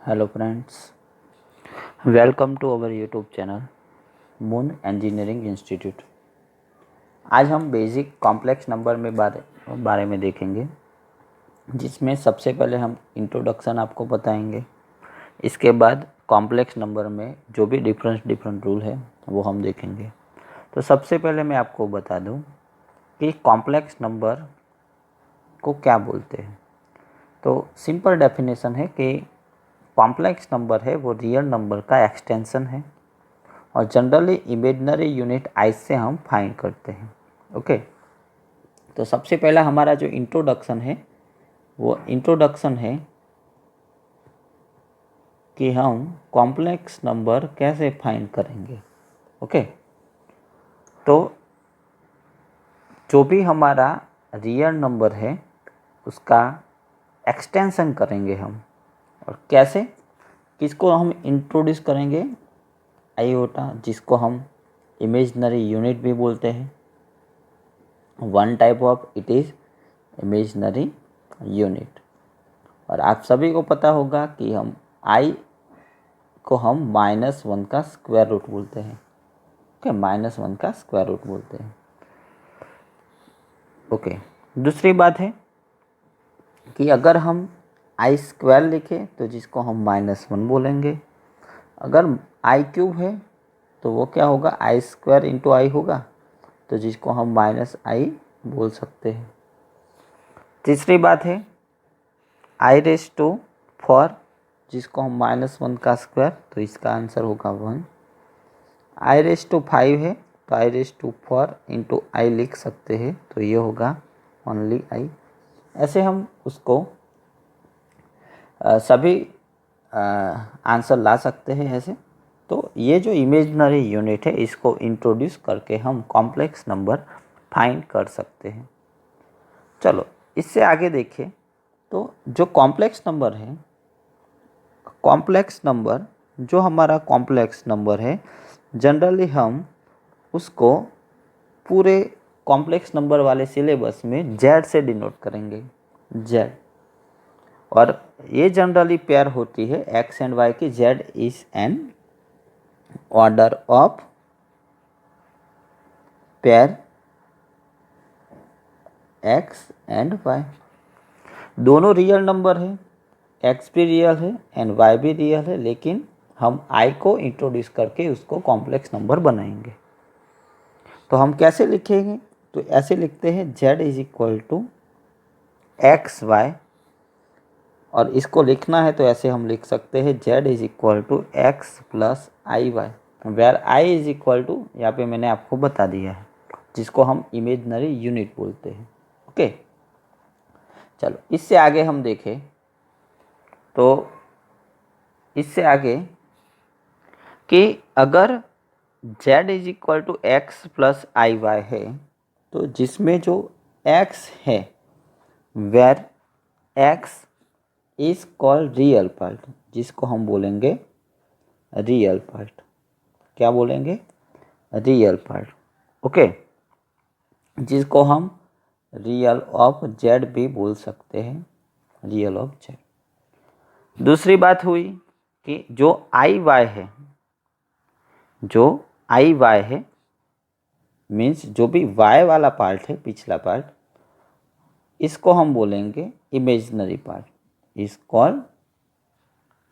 Hello friends, welcome to our YouTube channel moon engineering institute. आज हम basic complex number में बारे में देखेंगे, जिसमें सबसे पहले हम इंट्रोडक्शन आपको बताएंगे। इसके बाद कॉम्प्लेक्स नंबर में जो भी डिफरेंट रूल है वो हम देखेंगे। तो सबसे पहले मैं आपको बता दूं कि कॉम्प्लेक्स नंबर को क्या बोलते हैं। तो सिंपल डेफिनेशन है कि कॉम्प्लेक्स नंबर है वो रियल नंबर का एक्सटेंशन है और जनरली इमेजिनरी यूनिट आई से हम फाइंड करते हैं। ओके, तो सबसे पहला हमारा जो इंट्रोडक्शन है वो इंट्रोडक्शन है कि हम कॉम्प्लेक्स नंबर कैसे फाइंड करेंगे। ओके, तो जो भी हमारा रियल नंबर है उसका एक्सटेंशन करेंगे हम। और कैसे, किसको हम इंट्रोड्यूस करेंगे? आयोटा, जिसको हम इमेजिनरी यूनिट भी बोलते हैं। One type of it is imaginary unit. और आप सभी को पता होगा कि हम आई को हम -1 का स्क्वायर रूट बोलते हैं। ओके, -1 का स्क्वायर रूट बोलते हैं। ओके, दूसरी बात है कि अगर हम आई स्क्वायर लिखें तो जिसको हम -1 बोलेंगे। अगर आई क्यूब है तो वो क्या होगा? आई स्क्वायर इंटू आई होगा, तो जिसको हम -i बोल सकते हैं। तीसरी बात है i⁴, जिसको हम -1 का स्क्वायर, तो इसका आंसर होगा 1। i⁵ है तो i⁴ इंटू आई लिख सकते हैं, तो ये होगा ओनली i। ऐसे हम उसको सभी आंसर ला सकते हैं ऐसे। तो ये जो इमेजिनरी यूनिट है इसको इंट्रोड्यूस करके हम कॉम्प्लेक्स नंबर फाइंड कर सकते हैं। चलो इससे आगे देखिए, तो जो कॉम्प्लेक्स नंबर है, कॉम्प्लेक्स नंबर जो हमारा कॉम्प्लेक्स नंबर है, जनरली हम उसको पूरे कॉम्प्लेक्स नंबर वाले सिलेबस में जेड से डिनोट करेंगे, जेड। और ये जनरली पेयर होती है एक्स एंड वाई की। Z is an order of pair X and Y. दोनों रियल नंबर है, एक्स भी रियल है एंड वाई भी रियल है, लेकिन हम आई को इंट्रोड्यूस करके उसको कॉम्प्लेक्स नंबर बनाएंगे। तो हम कैसे लिखेंगे? तो ऐसे लिखते हैं z is equal to x y. और इसको लिखना है तो ऐसे हम लिख सकते हैं z is equal to x plus i y, where i is equal to, यहाँ पे मैंने आपको बता दिया है, जिसको हम इमेजिनरी यूनिट बोलते हैं। ओके, चलो इससे आगे हम देखें, तो इससे आगे कि अगर z is equal to x plus i y है, तो जिसमें जो x है, where x is called real part, जिसको हम बोलेंगे रियल पार्ट। क्या बोलेंगे? Real part. ओके, जिसको हम रियल ऑफ जेड भी बोल सकते हैं, रियल ऑफ जेड। दूसरी बात हुई कि जो आई वाई है, जो आई वाई है मीन्स जो भी वाई वाला पार्ट है, पिछला पार्ट, इसको हम बोलेंगे imaginary part, is called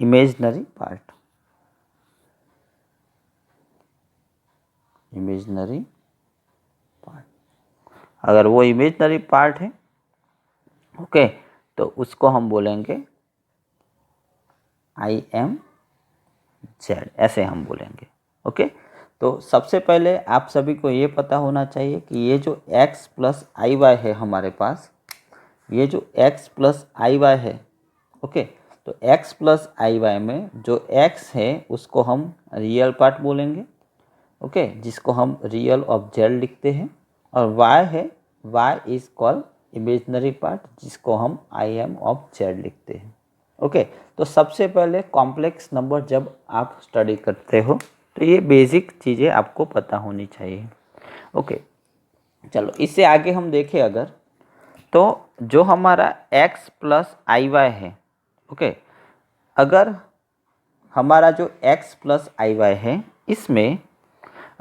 imaginary part, imaginary part. अगर वो इमेजिनरी पार्ट है, ओके, तो उसको हम बोलेंगे आई एम जेड, ऐसे हम बोलेंगे। ओके, तो सबसे पहले आप सभी को ये पता होना चाहिए कि ये जो x प्लस आई वाई है हमारे पास, ये जो x प्लस आई वाई है, ओके, तो x प्लस आई वाई में जो x है उसको हम रियल पार्ट बोलेंगे, ओके, जिसको हम रियल ऑफ जेड लिखते हैं। और y है, y is called imaginary part, जिसको हम आई एम ऑफ जेड लिखते हैं। ओके, तो सबसे पहले कॉम्प्लेक्स नंबर जब आप स्टडी करते हो तो ये बेसिक चीज़ें आपको पता होनी चाहिए। ओके, चलो इससे आगे हम देखें अगर, तो जो हमारा x प्लस आई वाई है, ओके, अगर हमारा जो x प्लस आई वाई है, इसमें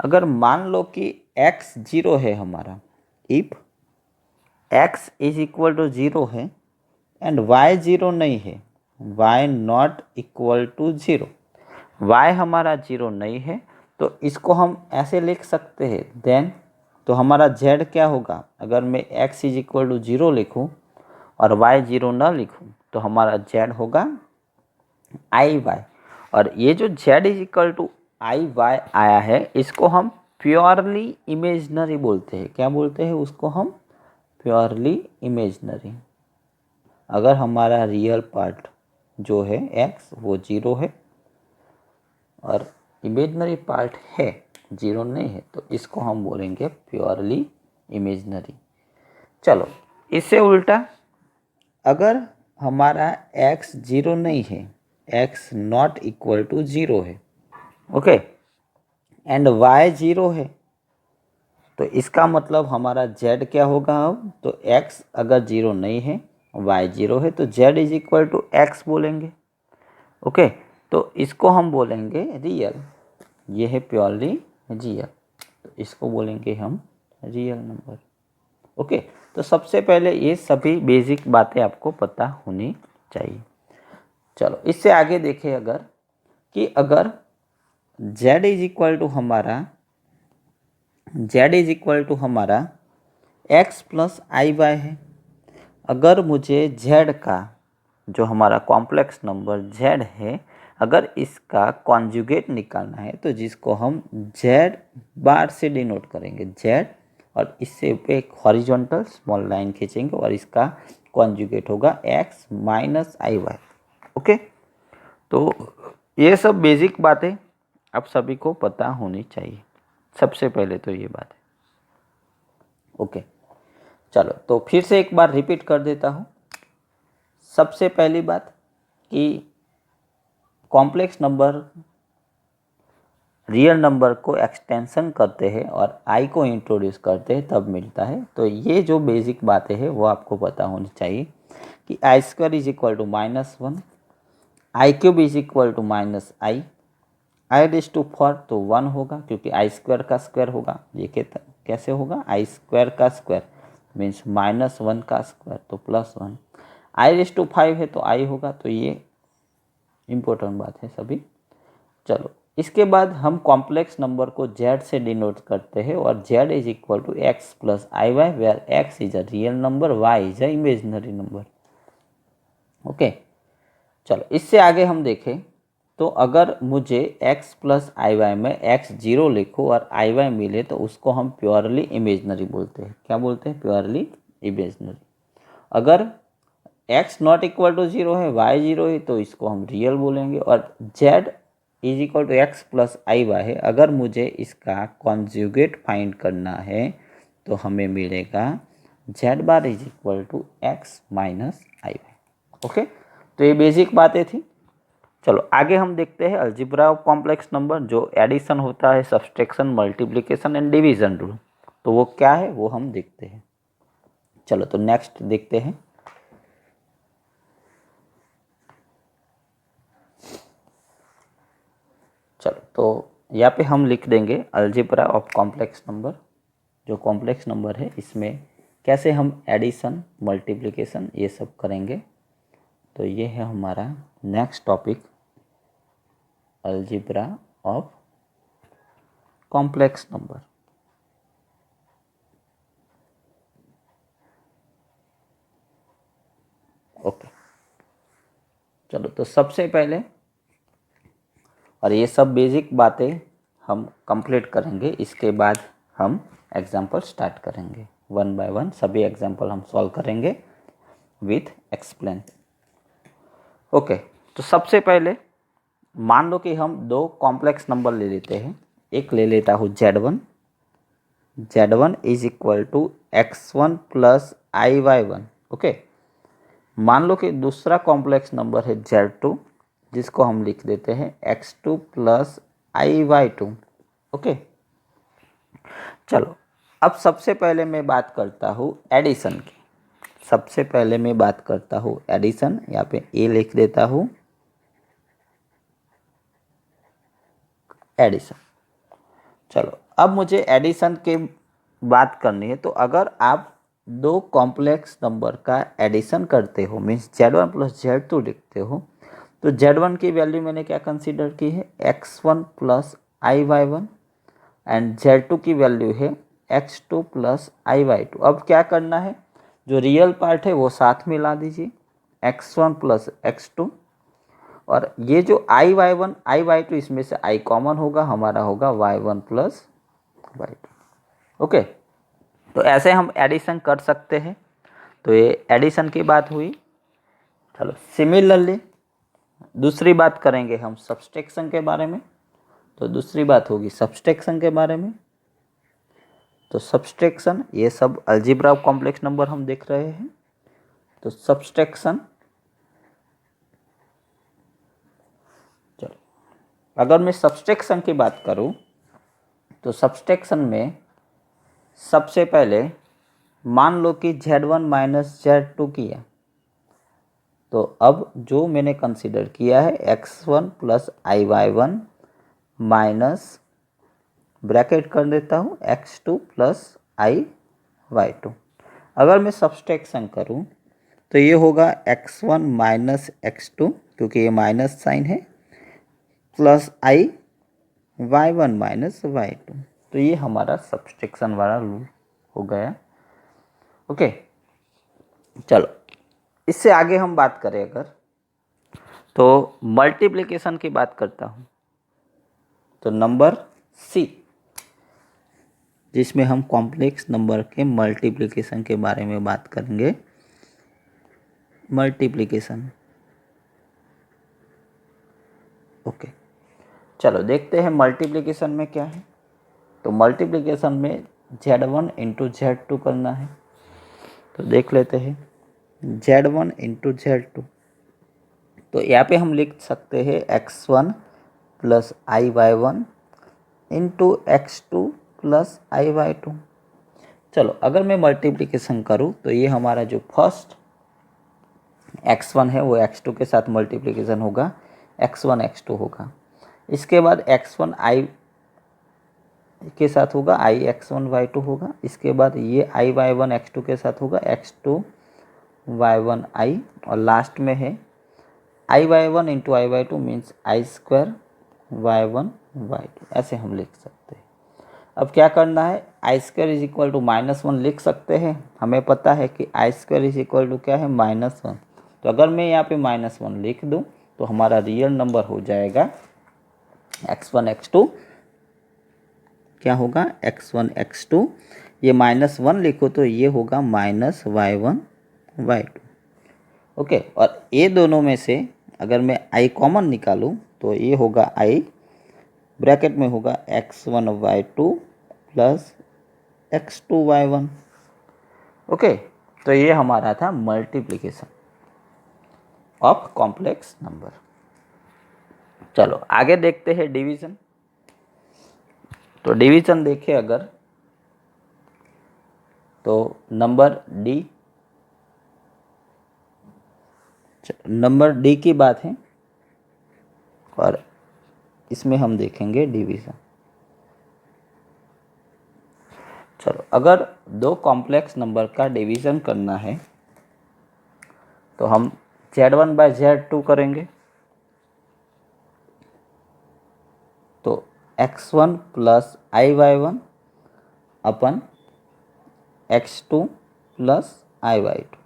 अगर मान लो कि x 0 है हमारा, if x is equal to 0 है एंड y 0 नहीं है, y not equal to 0, y हमारा 0 नहीं है, तो इसको हम ऐसे लिख सकते हैं। देन तो हमारा z क्या होगा, अगर मैं x इज इक्वल टू 0 लिखूँ और y 0 ना लिखूँ तो हमारा z होगा आई वाई। और ये जो z is equal to i y आया है, इसको हम प्योरली इमेजनरी बोलते हैं। क्या बोलते हैं उसको हम? Purely imaginary. अगर हमारा रियल पार्ट जो है x वो 0 है और इमेजनरी पार्ट है 0 नहीं है, तो इसको हम बोलेंगे प्योरली इमेजनरी। चलो इससे उल्टा, अगर हमारा x 0 नहीं है, x नॉट इक्वल टू 0 है, ओके, एंड y 0 है, तो इसका मतलब हमारा z क्या होगा अब? तो x अगर 0 नहीं है, y 0 है, तो z is equal to x बोलेंगे। ओके, तो इसको हम बोलेंगे रियल। ये है प्योरली रियल, तो इसको बोलेंगे हम रियल नंबर। ओके, तो सबसे पहले ये सभी बेसिक बातें आपको पता होनी चाहिए। चलो इससे आगे देखें, अगर z इज इक्वल टू हमारा x प्लस आई वाई है। अगर मुझे z का, जो हमारा कॉम्प्लेक्स नंबर z है, अगर इसका कॉन्जुगेट निकालना है, तो जिसको हम z बार से डिनोट करेंगे, z, और इससे ऊपर एक हॉरिजॉन्टल स्मॉल लाइन खींचेंगे और इसका कॉन्जुगेट होगा x minus i y. Okay, तो ये सब बेसिक बातें आप सभी को पता होनी चाहिए। सबसे पहले तो ये बात है। ओके, चलो तो फिर से एक बार रिपीट कर देता हूँ। सबसे पहली बात कि कॉम्प्लेक्स नंबर रियल नंबर को एक्सटेंशन करते हैं और आई को इंट्रोड्यूस करते हैं तब मिलता है। तो ये जो बेसिक बातें हैं वो आपको पता होनी चाहिए कि i square is equal to -1, i cube is equal to -i, i raise to 4 तो 1 होगा, क्योंकि आई स्क्वायर का स्क्वायर होगा। ये कैसे होगा? आई स्क्वायर का स्क्वायर मीन्स -1 का स्क्वायर तो +1। आई रेज़ टू 5 है तो आई होगा, तो ये इम्पोर्टेंट बात है सभी। चलो इसके बाद हम कॉम्प्लेक्स नंबर को z से डिनोट करते हैं और z is equal to x plus i y, where x is a real number, y is a imaginary number. Okay, चलो इससे आगे हम देखें तो अगर मुझे x प्लस आई वाई में x 0 लिखो और आई वाई मिले तो उसको हम प्योरली इमेजिनरी बोलते हैं। क्या बोलते हैं? Purely imaginary. अगर x नॉट इक्वल टू 0 है, y 0 है, तो इसको हम रियल बोलेंगे। और z is equal to x plus i y है, अगर मुझे इसका कॉन्जुगेट फाइंड करना है तो हमें मिलेगा z bar is equal to x minus i y. Okay, तो ये बेसिक बातें थी। चलो आगे हम देखते हैं अलजेब्रा ऑफ कॉम्प्लेक्स नंबर, जो एडिशन होता है, subtraction, multiplication and division rule. तो वो क्या है वो हम देखते हैं। चलो तो नेक्स्ट देखते हैं। चलो तो यहाँ पे हम लिख देंगे अलजेब्रा ऑफ कॉम्प्लेक्स नंबर। जो कॉम्प्लेक्स नंबर है इसमें कैसे हम एडिशन, मल्टीप्लिकेशन ये सब करेंगे। तो ये है हमारा next topic, algebra of complex number. Okay, चलो तो सबसे पहले, और ये सब बेसिक बातें हम कंप्लीट करेंगे, इसके बाद हम एग्जाम्पल स्टार्ट करेंगे। 1 बाय 1 सभी एग्जाम्पल हम सॉल्व करेंगे विथ एक्सप्लेन। ओके, तो सबसे पहले मान लो कि हम दो कॉम्प्लेक्स नंबर ले लेते हैं। एक ले लेता हूँ z1 is equal to x1 plus i y 1। Okay, मान लो कि दूसरा कॉम्प्लेक्स नंबर है z2, जिसको हम लिख देते हैं x2 plus i Y 2। Okay, चलो अब सबसे पहले मैं बात करता हूँ एडिशन की। सबसे पहले मैं बात करता हूँ एडिशन। यहाँ पे ए लिख देता हूँ एडिशन। चलो अब मुझे एडिशन के बात करनी है। तो अगर आप दो कॉम्प्लेक्स नंबर का एडिशन करते हो, मीन्स Z1 प्लस Z2 लिखते हो, तो Z1 की वैल्यू मैंने क्या कंसीडर की है, X1 plus I/1 and Z2 की वैल्यू है X2 प्लस I/2। अब क्या करना है, जो रियल पार्ट है वो साथ में ला दीजिए, X1 प्लस X2, और ये जो I/1 I/2 इसमें से I कॉमन होगा, हमारा होगा Y1 प्लस Y2। ओके, तो ऐसे हम एडिशन कर सकते हैं। तो ये एडिशन की बात हुई। चलो सिमिलरली दूसरी बात करेंगे हम सब्सट्रैक्शन के बारे में। तो दूसरी बात होगी सब्सट्रैक्शन के बारे में। तो सब्सट्रैक्शन, ये सब अलजेब्रा ऑफ कॉम्प्लेक्स नंबर हम देख रहे हैं। तो सब्सट्रैक्शन, चलो अगर मैं सब्सट्रैक्शन की बात करूं, तो सब्सट्रैक्शन में सबसे पहले मान लो कि Z1 माइनस Z2 किया, तो अब जो मैंने कंसीडर किया है X1 plus I/1 minus bracket कर देता हूँ X2 प्लस I/2। अगर मैं सब्सट्रैक्शन करूँ तो ये होगा X1 माइनस X2, क्योंकि ये माइनस साइन है, प्लस I/1 माइनस Y2। तो ये हमारा सब्सट्रैक्शन वाला रूल हो गया। ओके, चलो इससे आगे हम बात करें अगर, तो मल्टीप्लिकेशन की बात करता हूँ। तो नंबर C, जिसमें हम कॉम्प्लेक्स नंबर के मल्टीप्लिकेशन के बारे में बात करेंगे। मल्टीप्लिकेशन, ओके, चलो देखते हैं मल्टीप्लिकेशन में क्या है। तो मल्टीप्लिकेशन में Z1 इंटू Z2 करना है। तो देख लेते हैं Z1 इंटू Z2। तो यहाँ पे हम लिख सकते हैं X1 plus I/1 into X2 plus I/2। चलो अगर मैं मल्टीप्लिकेशन करूँ तो ये हमारा जो फर्स्ट X1 है वो X2 के साथ मल्टीप्लिकेशन होगा, X1 X2 होगा। इसके बाद X1 I के साथ होगा, I X1 Y2 होगा। इसके बाद ये I/1 X2 के साथ होगा, X2 Y1 I, और लास्ट में है I/1 into I/2 means I² Y1 Y2। ऐसे हम लिख सकते हैं। अब क्या करना है, I² इज इक्वल टू -1 लिख सकते हैं। हमें पता है कि I² इज इक्वल टू क्या है, -1। तो अगर मैं यहाँ पे -1 लिख दूँ तो हमारा रियल नंबर हो जाएगा X1 X2, क्या होगा X1 X2। ये -1 लिखो तो ये होगा -Y1 Y2। ओके, और ये दोनों में से अगर मैं I कॉमन निकालूं तो ये होगा I, ब्रैकेट में होगा X1 Y2 plus X2 Y1। Okay, तो ये हमारा था मल्टीप्लिकेशन ऑफ कॉम्प्लेक्स नंबर। चलो आगे देखते हैं डिवीजन। तो डिवीजन देखें अगर, तो नंबर D, नंबर D की बात है और इसमें हम देखेंगे डिवीजन। चलो अगर दो कॉम्प्लेक्स नंबर का डिवीजन करना है तो हम Z1 बाय Z2 करेंगे। तो X1 प्लस I/1 अपन X2 प्लस I/2।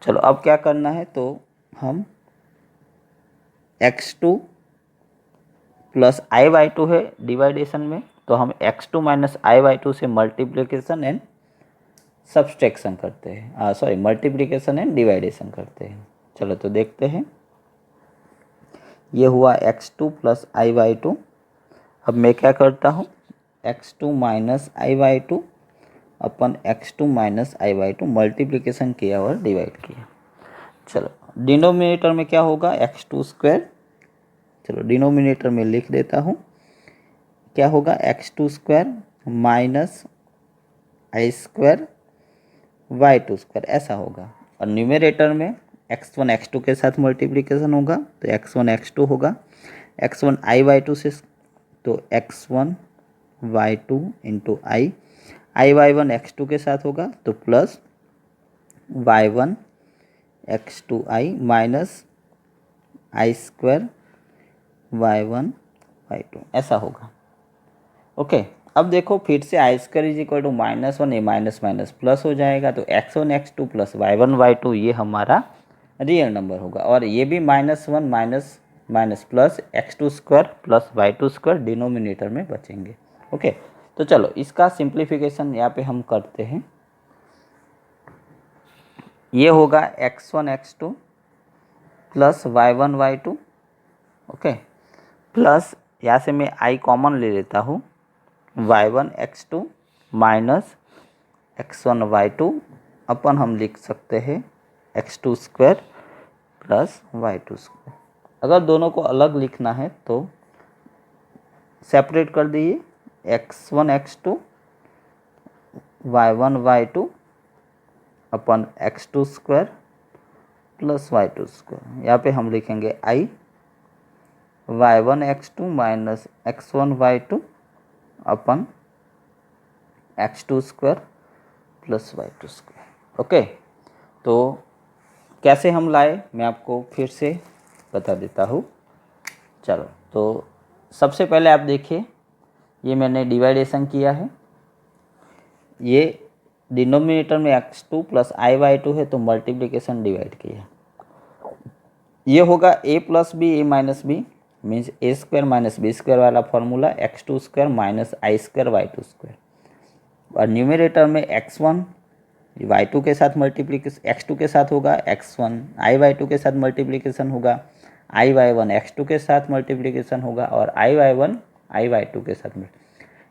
चलो अब क्या करना है, तो हम X2 प्लस I/2 है डिवाइडेशन में, तो हम X2 माइनस I/2 से मल्टीप्लिकेशन एंड सब्सट्रैक्शन करते हैं, सॉरी मल्टीप्लिकेशन एंड डिवाइडेशन करते हैं। चलो तो देखते हैं, ये हुआ X2 प्लस I/2। अब मैं क्या करता हूँ, X2 माइनस I/2 अपन X2 माइनस I/2 मल्टीप्लिकेशन किया और डिवाइड किया। चलो डिनोमिनेटर में क्या होगा, X2²। चलो डिनोमिनेटर में लिख देता हूँ, क्या होगा X2² माइनस I² Y2², ऐसा होगा। और न्यूमरेटर में X1 X2 के साथ मल्टीप्लिकेशन होगा, तो X1 X2 होगा। X1 I/2 से तो x1 y2 into i y1 x2 के साथ होगा तो plus y1 x2i minus i² y1 y2 ऐसा होगा। ओके, अब देखो फिर से i² इज इक्वल टू -1, ये माइनस माइनस प्लस हो जाएगा तो x1 x2 plus y1 y2 ये हमारा रियल नंबर होगा। और ये भी -1 minus minus plus x2² plus y2² denominator में बचेंगे। ओके, तो चलो इसका सिंप्लीफिकेशन यहाँ पे हम करते हैं। ये होगा x1 x2 plus y1 y2, okay, plus यहाँ से मैं i कॉमन ले लेता हूँ, y1 x2 minus x1 y2 अपन हम लिख सकते हैं x2² प्लस y2²। अगर दोनों को अलग लिखना है तो सेपरेट कर दीजिए, x1 x2 y1 y2 अपन x2² प्लस y2²। यहाँ पे हम लिखेंगे i y1 x2 minus x1 y2 upon x2² plus y2²। Okay, तो कैसे हम लाए मैं आपको फिर से बता देता हूँ। चलो, तो सबसे पहले आप देखिए, ये मैंने डिवाइडेशन किया है, ये डिनोमिनेटर में x2 प्लस i/2 है तो मल्टीप्लिकेशन डिवाइड किया। ये होगा a plus b a minus b means a² minus b² वाला formula, x2² minus i² y2²। और न्यूमरेटर में x1 y2 के साथ मल्टीप्लिकेशन x2 के साथ होगा, x1 i/2 के साथ मल्टीप्लिकेशन होगा, i/1 x2 के साथ मल्टीप्लिकेशन होगा और i/1 i/2 के साथ।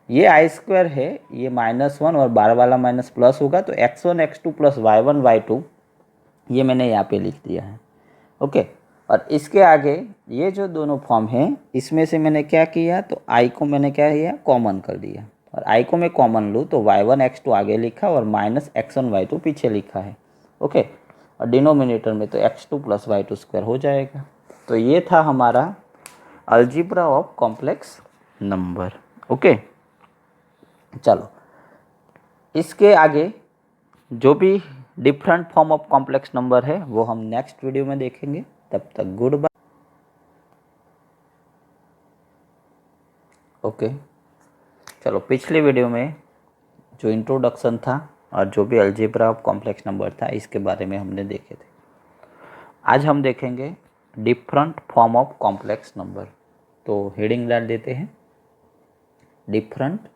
ये i² है, ये -1 और बार वाला माइनस प्लस होगा तो x1 x2 plus y1 y2 ये मैंने यहाँ पे लिख दिया है। ओके, और इसके आगे ये जो दोनों फॉर्म हैं इसमें से मैंने क्या किया, तो i को मैंने क्या किया, कॉमन कर दिया। और i को मैं कॉमन लूँ तो y1 x2 आगे लिखा और माइनस x1 y2 पीछे लिखा है। ओके, और डिनोमिनेटर में तो x2 प्लस y2² हो जाएगा। तो ये था हमारा algebra of complex number. Okay, चलो इसके आगे जो भी different form of complex number है वो हम नेक्स्ट वीडियो में देखेंगे। तब तक गुड बाय। ओके, चलो पिछले वीडियो में जो इंट्रोडक्शन था और जो भी अलजेब्रा ऑफ कॉम्प्लेक्स नंबर था इसके बारे में हमने देखे थे। आज हम देखेंगे different form of complex number. तो हेडिंग डाल देते हैं, different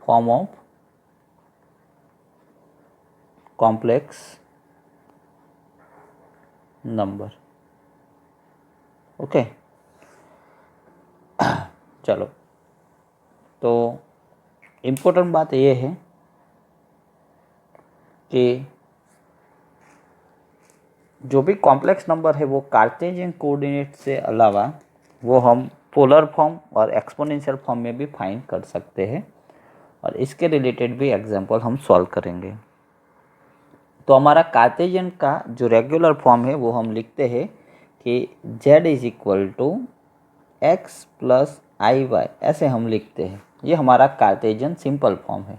form of complex number. Okay, चलो, तो इम्पोर्टेंट बात ये है कि जो भी कॉम्प्लेक्स नंबर है वो कार्टेशियन कोऑर्डिनेट से अलावा वो हम पोलर फॉर्म और एक्सपोनेंशियल फॉर्म में भी फाइंड कर सकते हैं और इसके रिलेटेड भी एग्जांपल हम सॉल्व करेंगे। तो हमारा कार्टेशियन का जो रेगुलर फॉर्म है वो हम लिखते हैं कि z is equal to x plus i y, ऐसे हम लिखते हैं। ये हमारा कार्टेशियन सिंपल फॉर्म है।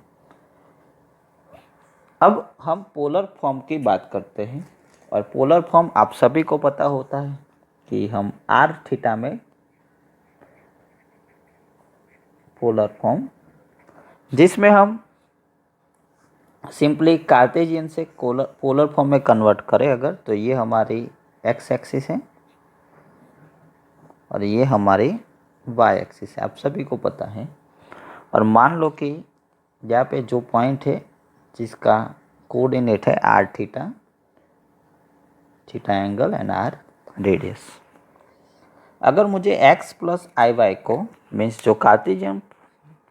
अब हम पोलर फॉर्म की बात करते हैं और पोलर फॉर्म आप सभी को पता होता है कि हम आर थीटा में पोलर फॉर्म, जिसमें हम सिंपली कार्टेशियन से पोलर फॉर्म में कन्वर्ट करें अगर, तो ये हमारी एक्स एक्सिस है और ये हमारी वाई एक्सिस है, आप सभी को पता है। और मान लो कि यहाँ पे जो पॉइंट है जिसका कोऑर्डिनेट है r theta, theta angle and r radius. अगर मुझे x प्लस आई वाई को मीन्स जो कार्टेशियन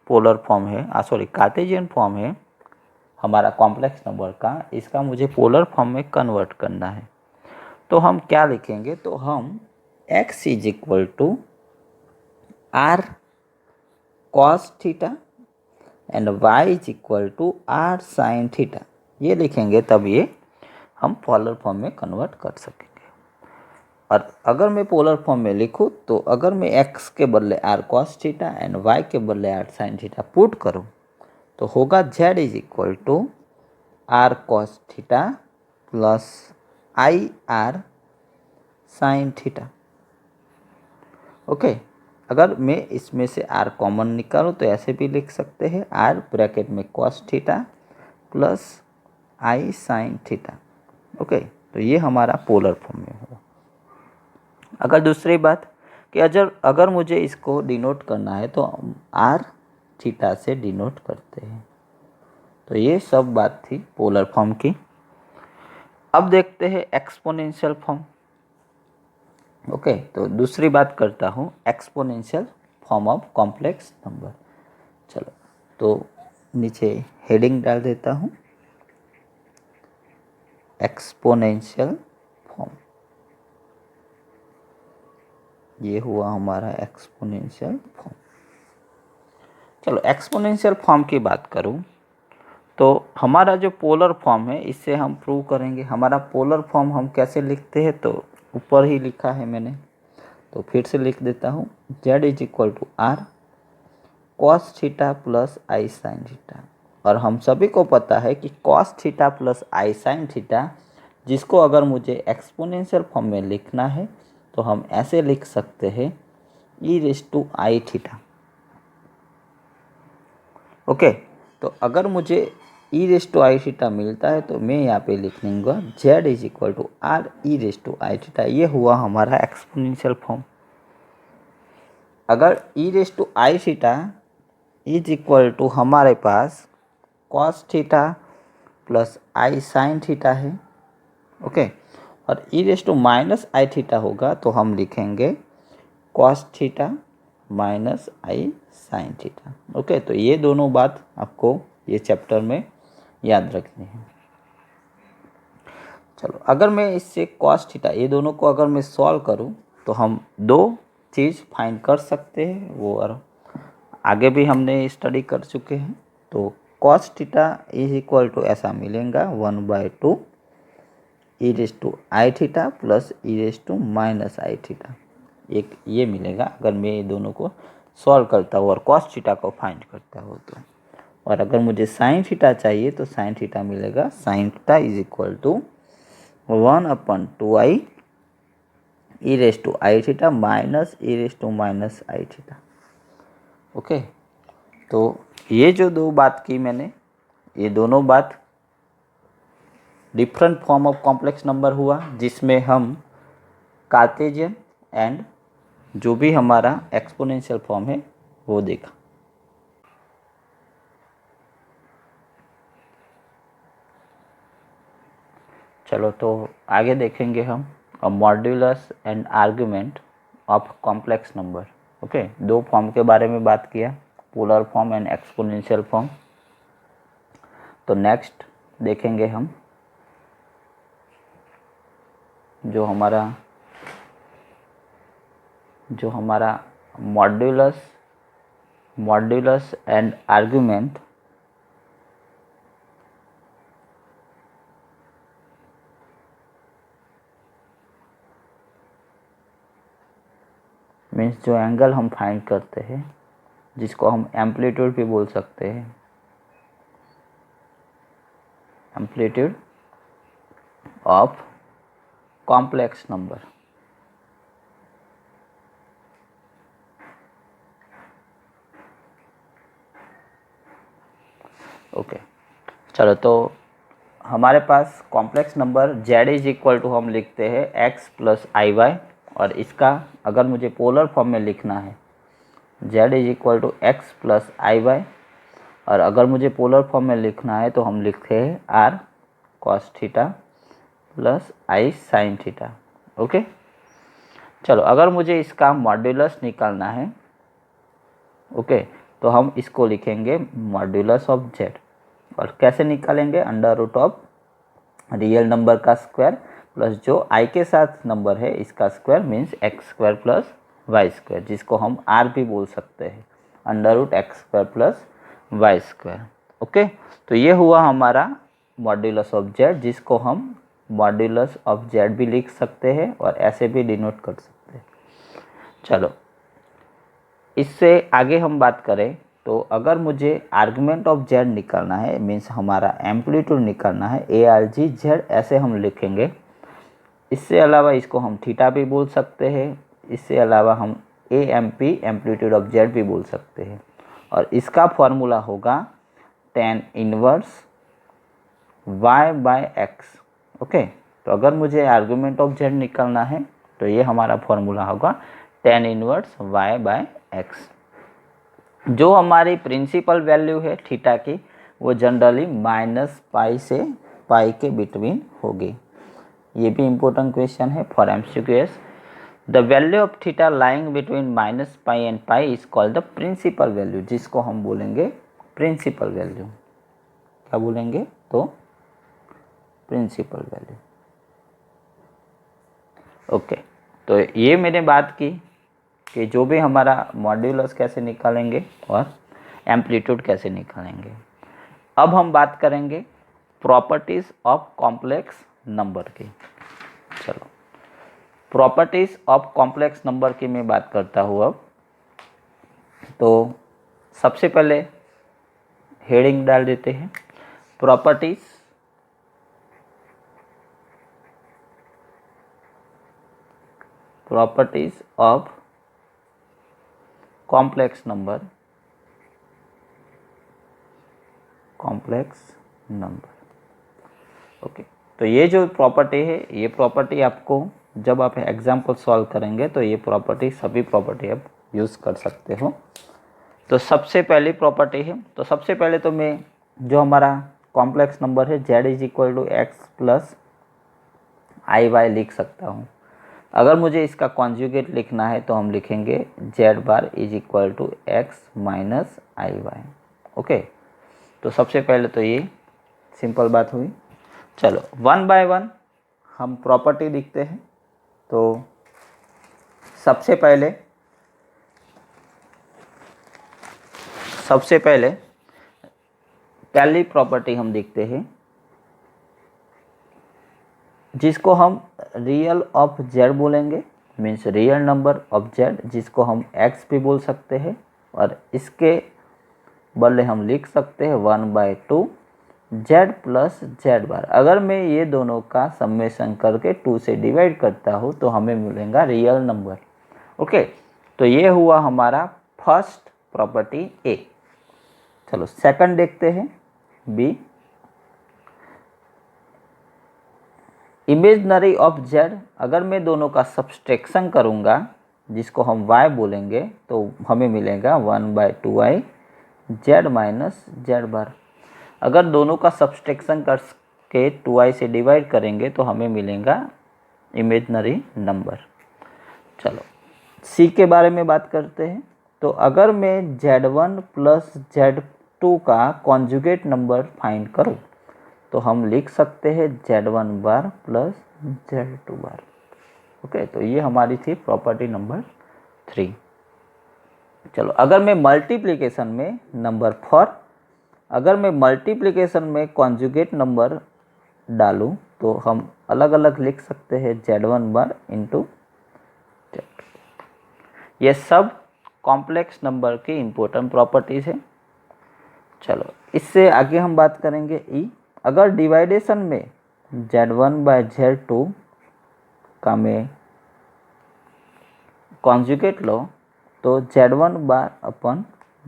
पोलर फॉर्म है, कार्टेशियन फॉर्म है हमारा कॉम्प्लेक्स नंबर का, इसका मुझे पोलर फॉर्म में कन्वर्ट करना है तो हम क्या लिखेंगे, तो हम x is equal to r cos theta and y is equal to r sine theta, ये लिखेंगे तब ये हम पोलर फॉर्म में कन्वर्ट कर सकेंगे। और अगर मैं पोलर फॉर्म में लिखूँ तो अगर मैं x के बदले r cos theta and y के बदले r sin थीटा पुट करूँ तो होगा z is equal to r cos theta plus i r sin theta. Okay, अगर मैं इसमें से r कॉमन निकालूँ तो ऐसे भी लिख सकते हैं r ब्रैकेट में cos theta plus i sin theta. Okay, तो ये हमारा पोलर फॉर्म में होगा। अगर दूसरी बात कि अगर मुझे इसको डिनोट करना है तो r थीटा से डिनोट करते हैं। तो ये सब बात थी पोलर फॉर्म की। अब देखते हैं एक्सपोनेंशियल फॉर्म। ओके, तो दूसरी बात करता हूँ exponential form of complex number. चलो, तो नीचे हेडिंग डाल देता हूँ एक्सपोनेंशियल फॉर्म। ये हुआ हमारा एक्सपोनेंशियल फॉर्म। चलो, एक्सपोनेंशियल फॉर्म की बात करूँ तो हमारा जो पोलर फॉर्म है इससे हम प्रूव करेंगे। हमारा पोलर फॉर्म हम कैसे लिखते हैं, तो ऊपर ही लिखा है मैंने, तो फिर से लिख देता हूँ z is equal to r cos theta plus i sine theta. और हम सभी को पता है कि cos theta plus i sine theta, जिसको अगर मुझे एक्सपोनेंशियल फॉर्म में लिखना है तो हम ऐसे लिख सकते हैं e raise to i theta. Okay, तो अगर मुझे e raise to i theta मिलता है तो मैं यहाँ पे लिख लूँगा z is equal to r e raise to i theta. ये हुआ हमारा एक्सपोनेंशियल फॉर्म। अगर e raise to i theta is equal to हमारे पास cos theta plus i sine theta है, ओके, और e raise to minus i theta होगा तो हम लिखेंगे कॉस थीटा माइनस आई साइन थीटा। ओके, तो ये दोनों बात आपको ये चैप्टर में याद रखनी है। चलो, अगर मैं इससे कॉस थीटा ये दोनों को अगर मैं सॉल्व करूँ तो हम दो चीज़ फाइंड कर सकते हैं, वो और आगे भी हमने स्टडी कर चुके हैं। तो cos theta is equal to ऐसा मिलेगा 1/2 e raise to i theta plus e raise to minus i theta. एक ये मिलेगा अगर मैं ये दोनों को सॉल्व करता हूँ और कॉस थीटा को फाइंड करता हूँ तो। और अगर मुझे साइन थीटा चाहिए तो साइन थीटा मिलेगा sine theta is equal to 1/2i e raise to i theta minus e raise to minus i theta. Okay, तो ये जो दो बात की मैंने, ये दोनों बात different form of complex number हुआ, जिसमें हम कार्टेशियन एंड जो भी हमारा एक्सपोनेंशियल फॉर्म है वो देखा। चलो, तो आगे देखेंगे हम modulus and argument of complex number. Okay, दो फॉर्म के बारे में बात किया, polar form and exponential form. तो नेक्स्ट देखेंगे हम जो हमारा मॉड्यूलस एंड आर्गुमेंट मीन्स जो एंगल हम फाइंड करते हैं, जिसको हम एम्पलीट्यूड भी बोल सकते हैं, amplitude of complex number. Okay, चलो, तो हमारे पास complex number z is equal to हम लिखते हैं x प्लस आई वाई, और इसका अगर मुझे पोलर फॉर्म में लिखना है z is equal to x plus i y, और अगर मुझे पोलर फॉर्म में लिखना है तो हम लिखते हैं r cos theta plus i sine theta. Okay, चलो, अगर मुझे इसका मॉड्यूलस निकालना है, ओके, तो हम इसको लिखेंगे मॉड्यूलस ऑफ z। और कैसे निकालेंगे, under root of real number का स्क्वायर प्लस जो i के साथ नंबर है इसका square, means x square plus y square, जिसको हम r भी बोल सकते हैं, under root x square plus y square. Okay, तो ये हुआ हमारा मॉड्यूलस ऑफ z, जिसको हम मॉड्यूलस ऑफ जेड भी लिख सकते हैं और ऐसे भी डिनोट कर सकते हैं। चलो इससे आगे हम बात करें तो अगर मुझे आर्गुमेंट ऑफ जेड निकालना है, मीन्स हमारा एम्पलीट्यूड निकालना है, ए आर जी जेड ऐसे हम लिखेंगे। इससे अलावा इसको हम थीटा भी बोल सकते हैं, इससे अलावा हम A M P amplitude of z भी बोल सकते हैं। और इसका फॉर्मूला होगा tan inverse y by x. Okay, तो अगर मुझे आर्गुमेंट ऑफ जेड निकालना है तो ये हमारा फॉर्मूला होगा tan inverse y by x. जो हमारी प्रिंसिपल वैल्यू है थीटा की वो जनरली -पाई से पाई के बिटवीन होगी। ये भी इम्पोर्टेंट क्वेश्चन है for MCQs. The value of theta lying between -pi and pi is called the principal value, जिसको हम बोलेंगे प्रिंसिपल वैल्यू। क्या बोलेंगे? तो प्रिंसिपल वैल्यू। ओके, तो ये मैंने बात की कि जो भी हमारा मॉड्यूलस कैसे निकालेंगे और एम्पलीट्यूड कैसे निकालेंगे। अब हम बात करेंगे प्रॉपर्टीज ऑफ कॉम्प्लेक्स नंबर की। चलो प्रॉपर्टीज ऑफ कॉम्प्लेक्स नंबर की मैं बात करता हूँ अब। तो सबसे पहले हेडिंग डाल देते हैं, properties of complex number. Okay, तो ये जो प्रॉपर्टी है, ये प्रॉपर्टी आपको जब आप एग्जाम्पल सॉल्व करेंगे तो ये प्रॉपर्टी, सभी प्रॉपर्टी आप यूज़ कर सकते हो। तो सबसे पहली प्रॉपर्टी है, तो सबसे पहले तो मैं जो हमारा कॉम्प्लेक्स नंबर है z is equal to x plus i y लिख सकता हूँ। अगर मुझे इसका कॉन्जुगेट लिखना है तो हम लिखेंगे z bar is equal to x minus i y. Okay, तो सबसे पहले तो ये सिंपल बात हुई। चलो वन बाय वन हम प्रॉपर्टी लिखते हैं। तो सबसे पहले पहली प्रॉपर्टी हम देखते हैं जिसको हम रियल ऑफ जेड बोलेंगे, means real number of Z, जिसको हम एक्स भी बोल सकते हैं। और इसके बदले हम लिख सकते हैं 1/2 जेड प्लस जेड बार। अगर मैं ये दोनों का समेशन करके 2 से डिवाइड करता हूँ तो हमें मिलेगा रियल नंबर। ओके, तो ये हुआ हमारा फर्स्ट प्रॉपर्टी ए। चलो सेकंड देखते हैं बी, इमेजनरी ऑफ जेड। अगर मैं दोनों का सब्सट्रैक्शन करूँगा जिसको हम y बोलेंगे तो हमें मिलेगा 1/2i Z minus Z bar. अगर दोनों का सब्सट्रैक्शन करके 2i से डिवाइड करेंगे तो हमें मिलेगा इमेजनरी नंबर। चलो सी के बारे में बात करते हैं। तो अगर मैं z1 प्लस z2 का कॉन्जुगेट नंबर फाइंड करूं तो हम लिख सकते हैं z1 बार प्लस z2 बार। ओके, तो ये हमारी थी प्रॉपर्टी नंबर 3। चलो अगर मैं मल्टीप्लिकेशन में नंबर 4, अगर मैं मल्टीप्लिकेशन में कॉन्जुगेट नंबर डालूं तो हम अलग अलग लिख सकते हैं z1 बार इंटू z2। ये सब कॉम्प्लेक्स नंबर की इम्पोर्टेंट प्रॉपर्टीज़ है। चलो इससे आगे हम बात करेंगे ई। अगर डिवाइडेशन में z1 बाय z2 का मैं कॉन्जुगेट लो तो z1 बार अपन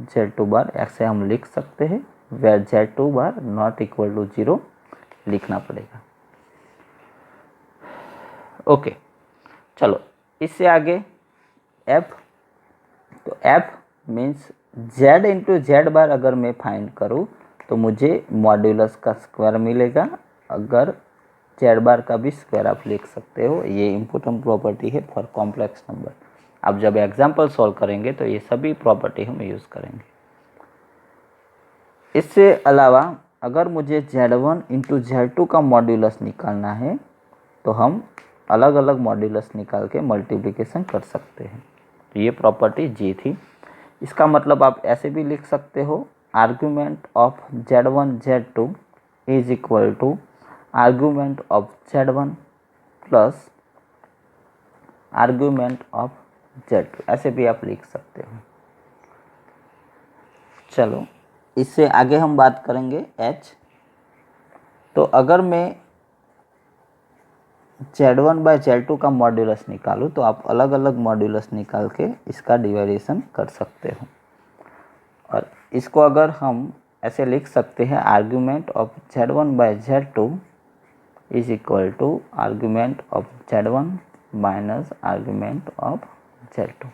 z2 बार ऐसे हम लिख सकते हैं, where z2 bar not equal to 0 लिखना पड़ेगा। ओके, चलो इससे आगे f। तो f means z into z bar अगर मैं फाइंड करूँ तो मुझे मॉड्यूलस का स्क्वायर मिलेगा। अगर जेड बार का भी स्क्वायर आप लिख सकते हो। ये इम्पोर्टेंट प्रॉपर्टी है फॉर कॉम्प्लेक्स नंबर। आप जब एग्जाम्पल सॉल्व करेंगे तो ये सभी प्रॉपर्टी हम यूज़ करेंगे। इससे अलावा अगर मुझे z1 इंटू z2 का मॉड्यूलस निकालना है तो हम अलग अलग मॉड्यूलस निकाल के मल्टीप्लिकेशन कर सकते हैं। तो ये प्रॉपर्टी जी थी। इसका मतलब आप ऐसे भी लिख सकते हो, argument of z1 z2 is equal to argument of Z1 plus argument of Z2, ऐसे भी आप लिख सकते हो। चलो इससे आगे हम बात करेंगे H। तो अगर मैं Z1 बाय Z2 का मॉड्यूलस निकालूँ तो आप अलग अलग मॉड्यूलस निकाल के इसका डिवाइडेशन कर सकते हो। और इसको अगर हम ऐसे लिख सकते हैं, argument of Z1 by Z2 is equal to argument of Z1 minus argument of Z2।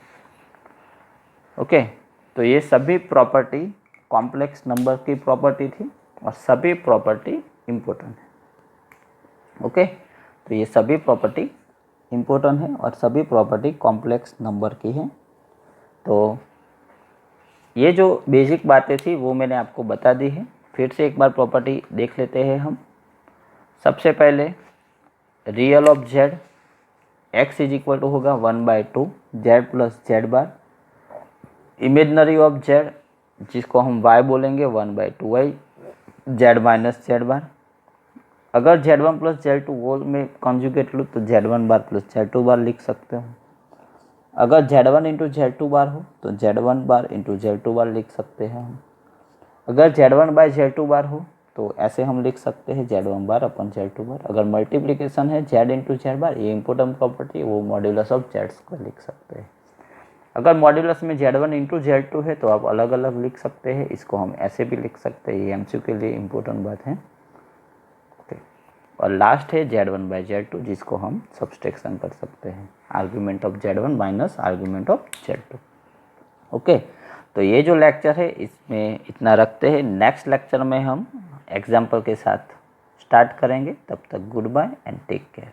Okay, तो ये सभी प्रॉपर्टी कॉम्प्लेक्स नंबर की प्रॉपर्टी थी और सभी प्रॉपर्टी इम्पोर्टेंट है। ओके, तो ये सभी प्रॉपर्टी इम्पोर्टेंट है और सभी प्रॉपर्टी कॉम्प्लेक्स नंबर की है। तो ये जो बेसिक बातें थी वो मैंने आपको बता दी है। फिर से एक बार प्रॉपर्टी देख लेते हैं हम। सबसे पहले real of Z x is equal to होगा 1/2 Z plus Z bar. Imaginary of Z जिसको हम y बोलेंगे 1/2y Z माइनस Z बार। अगर Z1 प्लस Z2 वो में कॉन्जुगेट लूँ तो Z1 बार प्लस Z2 बार लिख सकते हो। अगर Z1 इंटू Z2 बार हो तो Z1 बार इंटू Z2 बार लिख सकते हैं हम। अगर Z1 बाय Z2 बार हो तो ऐसे हम लिख सकते हैं Z1 बार अपन Z2 बार। अगर मल्टीप्लिकेशन है Z इंटू Z बार, ये इंपॉर्टेंट प्रॉपर्टी है, वो मॉड्यूलस ऑफ Z को लिख सकते हैं। अगर मॉड्यूलस में Z1 इंटू Z2 है तो आप अलग अलग लिख सकते हैं, इसको हम ऐसे भी लिख सकते हैं। ये MCQ के लिए इम्पोर्टेंट बात है। ओके, और लास्ट है Z1 बाय Z2 जिसको हम सब्सट्रैक्शन कर सकते हैं, argument of Z1 minus argument of Z2। Okay, तो ये जो लेक्चर है इसमें इतना रखते हैं। नेक्स्ट लेक्चर में हम एग्जाम्पल के साथ स्टार्ट करेंगे। तब तक good bye and take care.